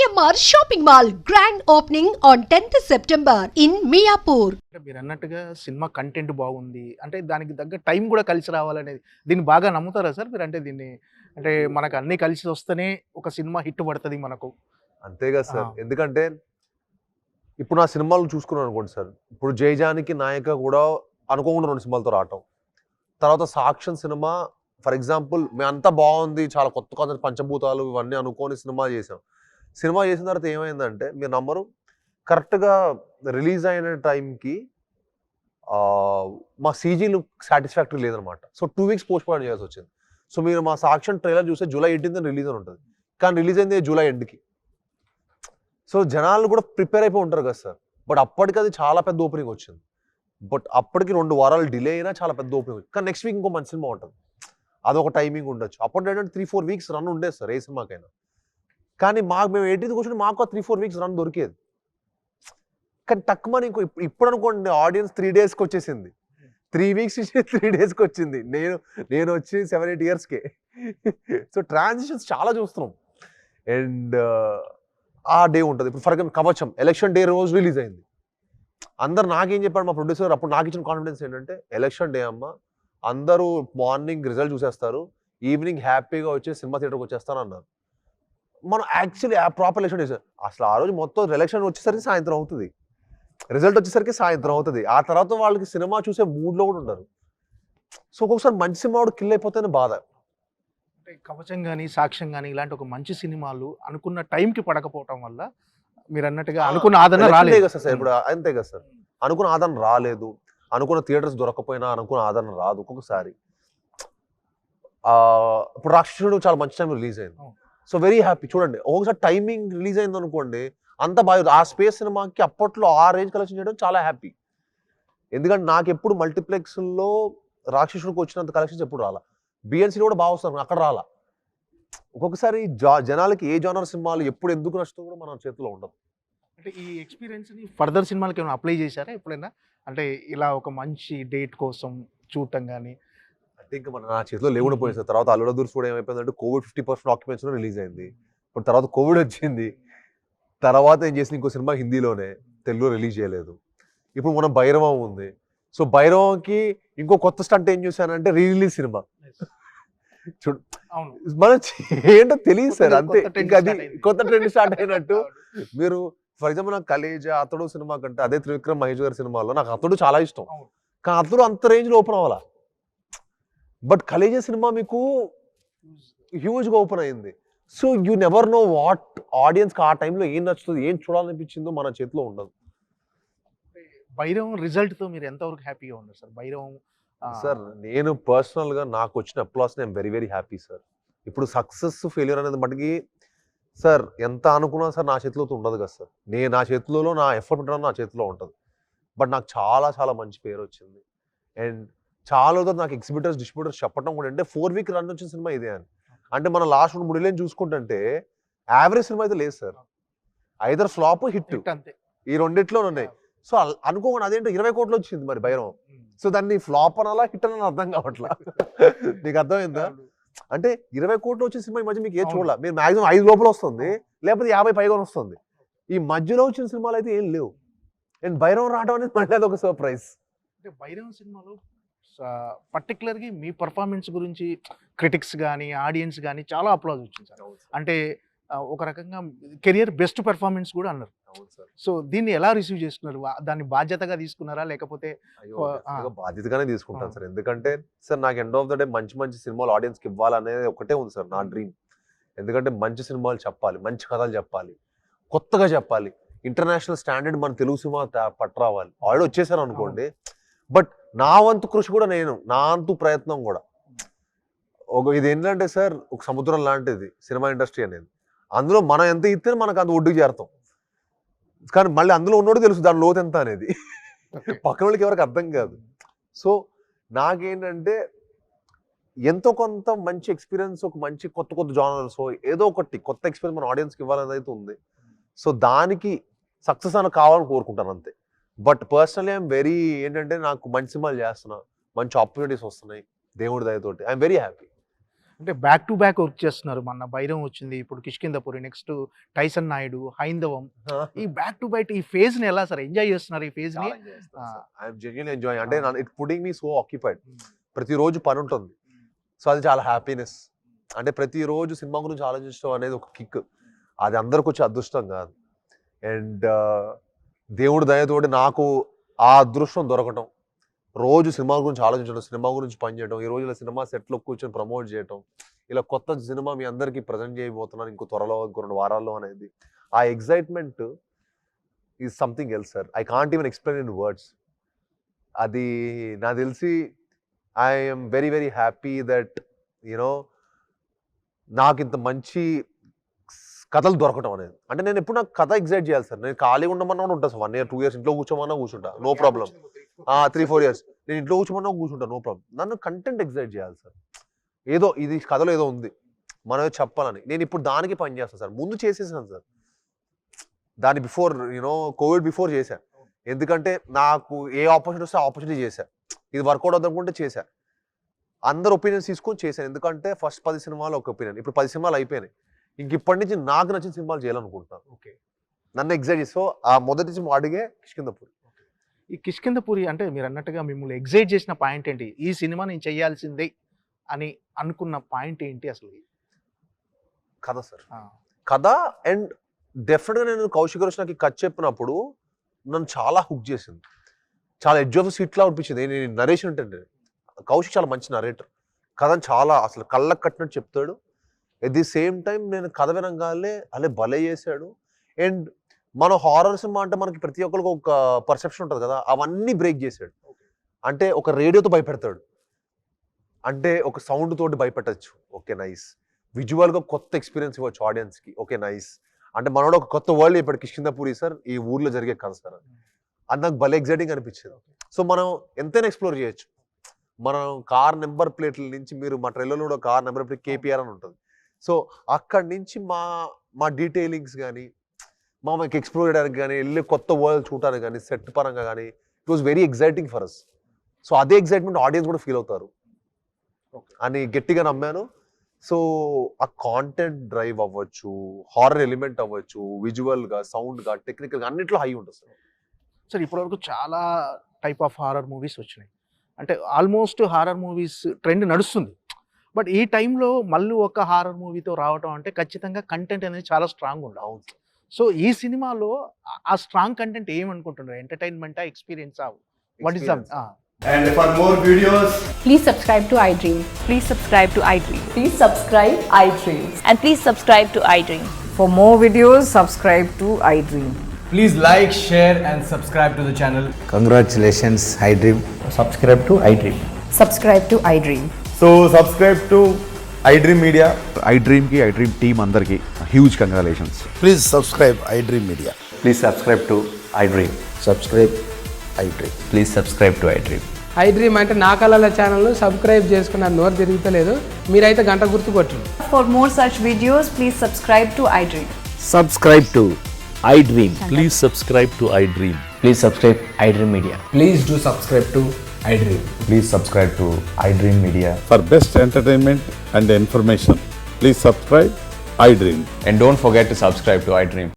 CMR shopping mall grand opening on 10th September in Miyapur. మీరు అన్నట్టుగా cinema content బాగుంది అంటే దానికి తగ్గ టైం కూడా కలిసి రావాలనేది దీన్ని బాగా నమ్ముతారా సార్ మీరు? అంటే దీన్ని అంటే మనకు అన్ని కలిసి వస్తేనే ఒక సినిమా హిట్ పడుతుంది మనకు. అంతేగా సార్. ఎందుకంటే ఇప్పుడు నా సినిమాలు చూసుకున్నాను అనుకోండి సార్, ఇప్పుడు జయజానికి నాయక కూడా అనుకోకుండా 2 సినిమాలతో రావటం, తర్వాత సాక్ష్యం సినిమా ఫర్ ఎగ్జాంపుల్ మేము అంతా బాగుంది, చాలా కొత్త కొత్త పంచభూతాలు ఇవన్నీ అనుకోని సినిమా చేసాం. సినిమా చేసిన తర్వాత ఏమైందంటే మీరు నమ్మరు, కరెక్ట్గా రిలీజ్ అయిన టైంకి మా సీజీలు సాటిస్ఫాక్టరీ లేదనమాట. సో 2 weeks పోస్ట్ పోన్ చేయాల్సి వచ్చింది. సో మీరు మా సాక్ష్యం ట్రైలర్ చూస్తే July 18th రిలీజ్ అని ఉంటుంది, కానీ రిలీజ్ అయింది July endకి. సో జనాలు కూడా ప్రిపేర్ అయిపోయి ఉంటారు కదా సార్. బట్ అప్పటికి అది చాలా పెద్ద ఓపెనింగ్ వచ్చింది. బట్ అప్పటికి 2 వారాలు డిలే అయినా చాలా పెద్ద ఓపెనింగ్ వచ్చింది. కానీ నెక్స్ట్ వీక్ ఇంకో మంచి సినిమా ఉంటుంది, అదొక టైమింగ్ ఉండొచ్చు. అప్పుడు ఏంటంటే 3-4 weeks రన్ ఉండేది సార్ ఏ సినిమాకైనా. కానీ మేము 18th కూర్చొని మాకు 3-4 weeks రన్ దొరికేది. కానీ తక్కువ ఇంకో ఇప్పుడు అనుకోండి ఆడియన్స్ 3 daysకి వచ్చేసింది. 3 weeks నుంచి 3 daysకి వచ్చింది. నేను వచ్చి 7-8 yearsకే. సో ట్రాన్సిషన్స్ చాలా చూస్తున్నాం. అండ్ ఆ డే ఉంటుంది. ఇప్పుడు ఫర్ ఎగ్జాంపుల్ కవచం ఎలక్షన్ డే రోజు రిలీజ్ అయింది. అందరు నాకేం చెప్పాడు మా ప్రొడ్యూసర్, అప్పుడు నాకు ఇచ్చిన కాన్ఫిడెన్స్ ఏంటంటే ఎలక్షన్ డే అమ్మ, అందరూ మార్నింగ్ రిజల్ట్ చూసేస్తారు, ఈవినింగ్ హ్యాపీగా వచ్చి సినిమా థియేటర్కి వచ్చేస్తారు అన్నారు. మనం యాక్చువల్లీ ప్రాపర్ ఎలక్షన్ చేసాం. అసలు ఆ రోజు మొత్తం ఎలక్షన్ వచ్చేసరికి సాయంత్రం అవుతుంది, రిజల్ట్ వచ్చేసరికి సాయంత్రం అవుతుంది. ఆ తర్వాత వాళ్ళకి సినిమా చూసే మూడ్లో కూడా ఉండరు. సో ఒక్కొక్కసారి మంచి సినిమా కూడా కిల్ అయిపోతేనే బాధ. అంటే కవచం కానీ సాక్ష్యం కానీ ఇలాంటి ఒక మంచి సినిమాలు అనుకున్న టైంకి పడకపోవటం వల్ల మీరు అన్నట్టుగా అనుకున్న ఆదరణ రాలేదు కదా సార్. ఇప్పుడు అంతే కదా సార్, అనుకున్న ఆదరణ రాలేదు, అనుకున్న థియేటర్స్ దొరకపోయినా అనుకున్న ఆదరణ రాదు ఒక్కొక్కసారి. ఇప్పుడు రాక్షసుడు చాలా మంచి టైం రిలీజ్ అయింది. So very happy. చూడండి ఒక్కొక్కసారి టైమింగ్ రిలీజ్ అయింది అనుకోండి, అంత బాగా ఆ స్పేస్ సినిమాకి అప్పట్లో ఆ రేంజ్ కలెక్షన్ చేయడం చాలా హ్యాపీ. ఎందుకంటే నాకు ఎప్పుడు మల్టీప్లెక్స్లో రాక్షసుడికి వచ్చినంత కలెక్షన్స్ ఎప్పుడు రాలా. బిఎన్సీలో కూడా బాగా వస్తారు, అక్కడ రాలా. ఒక్కొక్కసారి జనాలకి ఏ జానర్ సినిమాలు ఎప్పుడు ఎందుకు నష్టం కూడా మన చేతిలో ఉండదు. అంటే ఈ ఎక్స్పీరియన్స్ని ఫర్దర్ సినిమాలకి ఏమైనా అప్లై చేశారా ఎప్పుడైనా? అంటే ఇలా ఒక మంచి డేట్ కోసం చూడటం కానీ అంటే ఇంకా నా చేతిలో లేకుండా పోయింది సార్. తర్వాత అల్లుడ దూర్స్ కూడా ఏమైపోయిందంటే కోవిడ్ 50% ఆక్యుపెన్సీలో రిలీజ్ అయింది. ఇప్పుడు తర్వాత కోవిడ్ వచ్చింది, తర్వాత ఏం చేసింది ఇంకో సినిమా హిందీలోనే, తెలుగులో రిలీజ్ చేయలేదు. ఇప్పుడు మనం భైరవం ఉంది. సో భైరవంకి ఇంకో కొత్త స్టంట్ ఏం చూసానంటే రిలీజ్ సినిమా. చూడు మనం ఏంటో తెలియదు సార్, అంతే. ఇంకా అది కొత్త ట్రెండ్ స్టార్ట్ అయినట్టు. మీరు ఫర్ ఎగ్జాంపుల్ నాకు కలేజా అతడు సినిమా కంటే అదే త్రివిక్రమ్ మహేష్ గారి సినిమాలో నాకు అతడు చాలా ఇష్టం, కానీ అతడు అంత రేంజ్లో ఓపెన్ అవ్వాలా. బట్ కలేజా సినిమా మీకు హ్యూజ్గా ఓపెన్ అయింది. So you never know what ఆడియన్స్కి ఆ టైంలో ఏం నచ్చుతుంది, ఏం చూడాలనిపించిందో మన చేతిలో ఉండదు. భైరవం రిజల్ట్తో మీరు ఎంతవరకు హ్యాపీగా ఉన్నారు సార్? భైరవం సార్ నేను పర్సనల్గా నాకు వచ్చిన అప్లాస్ నేను వెరీ వెరీ హ్యాపీ సార్. ఇప్పుడు సక్సెస్ ఫెయిల్యూర్ అనేది మటుకి సార్ ఎంత అనుకున్నా సార్ నా చేతిలో ఉండదు కదా సార్. నా చేతిలో నా ఎఫర్ట్ పెట్టడం నా చేతిలో ఉంటుంది. బట్ నాకు చాలా చాలా మంచి పేరు వచ్చింది. అండ్ చాలా నాకు ఎగ్జిబిటర్స్ డిస్ట్రిబ్యూటర్స్ చెప్పడం కూడా అంటే 4 week రన్ వచ్చిన సినిమా ఇదే అని. అంటే మన లాస్ట్ 2-3 ఏళ్ళని చూసుకుంటుంటే యావరేజ్ సినిమా అయితే లేదు సార్. ఐదర్ ఫ్లాప్ హిట్ అంతే, ఈ రెండిట్లో ఉన్నాయి. సో అనుకోకుండా అదేంటో 20 కోట్లు వచ్చింది మరి భైరవం. సో దాన్ని ఫ్లాప్ అనాలా హిట్ అనాలా అర్థం కావట్లా. నీకు అర్థమైందా? అంటే 20 కోట్లు వచ్చే సినిమా ఈ మధ్య మీకు ఏం చూడాల. మీరు మాక్సిమం 5 లోపల వస్తుంది, లేకపోతే 50 పైగా వస్తుంది. ఈ మధ్యలో వచ్చిన సినిమాలు అయితే ఏం లేవు. అండ్ భైరవం రావడం అనేది మళ్ళీ అదొక సర్ప్రైజ్. అంటే భైరవం సినిమాలో పర్టికులర్గా మీ పర్ఫార్మెన్స్ గురించి క్రిటిక్స్ కానీ ఆడియన్స్ కానీ చాలా అప్లాజ్ వచ్చింది సార్. అంటే ఒక రకంగా కెరియర్ బెస్ట్ పెర్ఫార్మెన్స్ కూడా అన్నారు. సో దీన్ని ఎలా రిసీవ్ చేసుకున్నారు? దాన్ని బాధ్యతగా తీసుకున్నారా లేకపోతే? బాధ్యతగానే తీసుకుంటాను సార్. ఎందుకంటే సార్ నాకు ఎండ్ ఆఫ్ ద డే మంచి మంచి సినిమాలు ఆడియన్స్కి ఇవ్వాలనేది ఒకటే ఉంది సార్ నా డ్రీమ్. ఎందుకంటే మంచి సినిమాలు చెప్పాలి, మంచి కథలు చెప్పాలి, కొత్తగా చెప్పాలి, ఇంటర్నేషనల్ స్టాండర్డ్ మన తెలుగు సినిమా పట్టరావాలి. ఆల్రెడీ వచ్చేసారు అనుకోండి, బట్ నా వంతు కృషి కూడా నా అంతు ప్రయత్నం కూడా ఇది ఏంటంటే సార్ ఒక సముద్రం లాంటిది సినిమా ఇండస్ట్రీ అనేది. అందులో మనం ఎంత ఇస్తే మనకు అంత ఒడ్డుకు చేరుతాం, కానీ మళ్ళీ అందులో ఉన్నోడు తెలుసు దాని లోతు ఎంత అనేది. పక్కన వాళ్ళకి ఎవరికి అర్థం కాదు. సో నాకేంటంటే ఎంతో కొంత మంచి ఎక్స్పీరియన్స్, ఒక మంచి కొత్త కొత్త జానర్స్, ఏదో ఒకటి కొత్త ఎక్స్పీరియన్స్ మన ఆడియన్స్కి ఇవ్వాలని అయితే ఉంది. సో దానికి సక్సెస్ అని కావాలని కోరుకుంటాను అంతే. బట్ పర్సనలీ ఐఎమ్ వెరీ ఏంటంటే నాకు మంచి సినిమాలు చేస్తున్నా, మంచి ఆపర్చునిటీస్ వస్తున్నాయి దేవుడి దయతోటి. I'm very happy. అంటే బ్యాక్ టు బ్యాక్ వర్క్ చేస్తున్నారు. మొన్న బైరం వచ్చింది, ఇప్పుడు కిష్కింధపురి, నెక్స్ట్ టైసన్ నాయుడు, హైందవం. ఈ బ్యాక్ టు బ్యాక్ ఈ ఫేజ్ ని ఎలా సార్ ఎంజాయ్ చేస్తున్నారు ఈ ఫేజ్ ని? I'm genuinely enjoying. అంటే it putting me so occupied. ప్రతిరోజు పని ఉంటుంది, సో అది చాలా హ్యాపీనెస్. అంటే ప్రతిరోజు సినిమా గురించి ఆలోచించడం అనేది ఒక కిక్. అది అందరికి వచ్చే అదృష్టం కాదు. అండ్ దేవుడి దయతోటి నాకు ఆ అదృష్టం దొరకటం, రోజు సినిమా గురించి ఆలోచించడం, సినిమా గురించి పనిచేయడం, ఈ రోజు ఇలా సినిమా సెట్లో కూర్చొని ప్రమోట్ చేయడం, ఇలా కొత్త సినిమా మీ అందరికీ ప్రజెంట్ చేయబోతున్నాను ఇంకో త్వరలో, ఇంకో 2 వారాల్లో అనేది, ఆ excitement is something else sir. I can't even explain in words. అది నాకు తెలిసి I'm very very happy that you know నాకు ఇంత మంచి కథలు దొరకటం అనేది. అంటే నేను ఎప్పుడు నాకు కథ ఎగ్జైట్ చేయాలి సార్. నేను ఖాళీగా ఉండమన్నా కూడా ఉంటాను సార్. 1 year 2 years ఇంట్లో కూర్చోమన్నా కూర్చుంటా, నో ప్రాబ్లం. 3-4 years నేను ఇంట్లో కూర్చోమన్నా కూర్చుంటా, నో ప్రాబ్లం. నన్ను కంటెంట్ ఎగ్జైట్ చేయాలి సార్. ఏదో ఇది కథలో ఏదో ఉంది మనమే చెప్పాలని. నేను ఇప్పుడు దానికి పని చేస్తాను సార్. ముందు చేసేసాను సార్, దాని బిఫోర్ కోవిడ్ బిఫోర్ చేశాను. ఎందుకంటే నాకు ఏ ఆపర్చునిటీ వస్తే ఆపర్చునిటీ చేశాను. ఇది వర్కౌట్ అవుతుంది అనుకుంటే చేశాను. అందరు ఒపీనియన్స్ తీసుకొని చేశాను. ఎందుకంటే ఫస్ట్ 10 సినిమాలు ఒక ఒపీనియన్, ఇప్పుడు 10 సినిమాలు అయిపోయినాయి. ఇంక ఇప్పటి నుంచి నాకు నచ్చిన సినిమాలు చేయాలనుకుంటున్నాను. ఓకే, నన్ను ఎగ్జైట్ చేసి, సో ఆ మొదటి సినిమా అడిగే కిష్కింధపురి. ఈ కిష్కింధపురి అంటే మీరు అన్నట్టుగా మిమ్మల్ని ఎగ్జైట్ చేసిన పాయింట్ ఏంటి? ఈ సినిమా నేను చేయాల్సిందే అని అనుకున్న పాయింట్ ఏంటి అసలు? కథ సార్, కథ. అండ్ డెఫినెట్గా నేను కౌశిక్ గారు నాకు కథ చెప్పినప్పుడు నన్ను చాలా హుక్ చేసింది. చాలా ఎడ్జ్ ఆఫ్ సీట్లా అనిపించింది. నేను నరేషన్ అంటే కౌశిక్ చాలా మంచి నరేటర్. కథను చాలా అసలు కళ్ళకు కట్టినట్టు చెప్తాడు. ఎట్ ది సేమ్ టైం నేను కథ వినగానే అలా భలే చేశాడు. అండ్ మన హారర్ సినిమా అంటే మనకి ప్రతి ఒక్కరికి ఒక పర్సెప్షన్ ఉంటుంది కదా, అవన్నీ బ్రేక్ చేశాడు. అంటే ఒక రేడియోతో భయపెడతాడు, అంటే ఒక సౌండ్ తోటి భయపెట్టచ్చు, ఓకే నైస్. విజువల్గా కొత్త ఎక్స్పీరియన్స్ ఇవ్వచ్చు ఆడియన్స్కి, ఓకే నైస్. అంటే మనోడు ఒక కొత్త వరల్డ్ చెప్పాడు కిష్కింధపురి సార్, ఈ ఊర్లో జరిగే కథ సార్ అని. అది నాకు భలే ఎగ్జైటింగ్ అనిపించింది. సో మనం ఎంతైనా ఎక్స్ప్లోర్ చేయొచ్చు. మనం కార్ నెంబర్ ప్లేట్ల నుంచి, మీరు మా ట్రైలర్లో కూడా కార్ నెంబర్ ప్లేట్ KPR అని ఉంటుంది. సో అక్కడి నుంచి మా డీటెయిలింగ్స్ కానీ, మాకు ఎక్స్ప్లోర్ చేయడానికి కానీ, వెళ్ళి కొత్త వరల్డ్ చూడడానికి కానీ, సెట్ పరంగా కానీ it was very exciting for us. So అదే ఎగ్జైట్మెంట్ ఆడియన్స్ కూడా ఫీల్ అవుతారు అని గట్టిగా నమ్మాను. సో ఆ కాంటెంట్ డ్రైవ్ అవ్వచ్చు, హారర్ ఎలిమెంట్ అవ్వచ్చు, విజువల్గా, సౌండ్గా, టెక్నికల్గా అన్నిట్లో హై ఉంటుంది సార్. సార్ ఇప్పటివరకు చాలా టైప్ ఆఫ్ హారర్ మూవీస్ వచ్చినాయి. అంటే ఆల్మోస్ట్ హారర్ మూవీస్ ట్రెండ్ నడుస్తుంది. బట్ ఈ టైంలో మళ్ళీ ఒక హారర్ మూవీతో రావటం అంటే ఖచ్చితంగా కంటెంట్ అనేది చాలా స్ట్రాంగ్ ఉండాలి. సో ఈ సినిమాలో ఆ స్ట్రాంగ్ కంటెంట్ ఏమనుకుంటున్నారు? ఎంటర్టైన్మెంటా, ఎక్స్పీరియన్సా? What is And for more videos, Please subscribe to iDream. Please subscribe to iDream. Please subscribe iDream. And please subscribe to iDream. For more videos, subscribe to iDream. please like, share and subscribe to the channel. Congratulations, iDream. Subscribe to iDream. Subscribe to iDream. So subscribe to iDream Media. iDream team andarki huge congratulations. Please subscribe iDream Media. Please subscribe to iDream. Subscribe iDream. Please subscribe to iDream. iDream అంటే నా కళల ఛానల్ను subscribe చేసుకున్న నోరు తిరుగుతలేదు, మీరైతే గంట గుర్తు కొట్టండి. For more such videos, please subscribe to iDream. Subscribe to iDream. Please subscribe to iDream. Please subscribe iDream Media. Please do subscribe to iDream. Please subscribe to iDream Media. For best entertainment and information, please subscribe iDream. And don't forget to subscribe to iDream.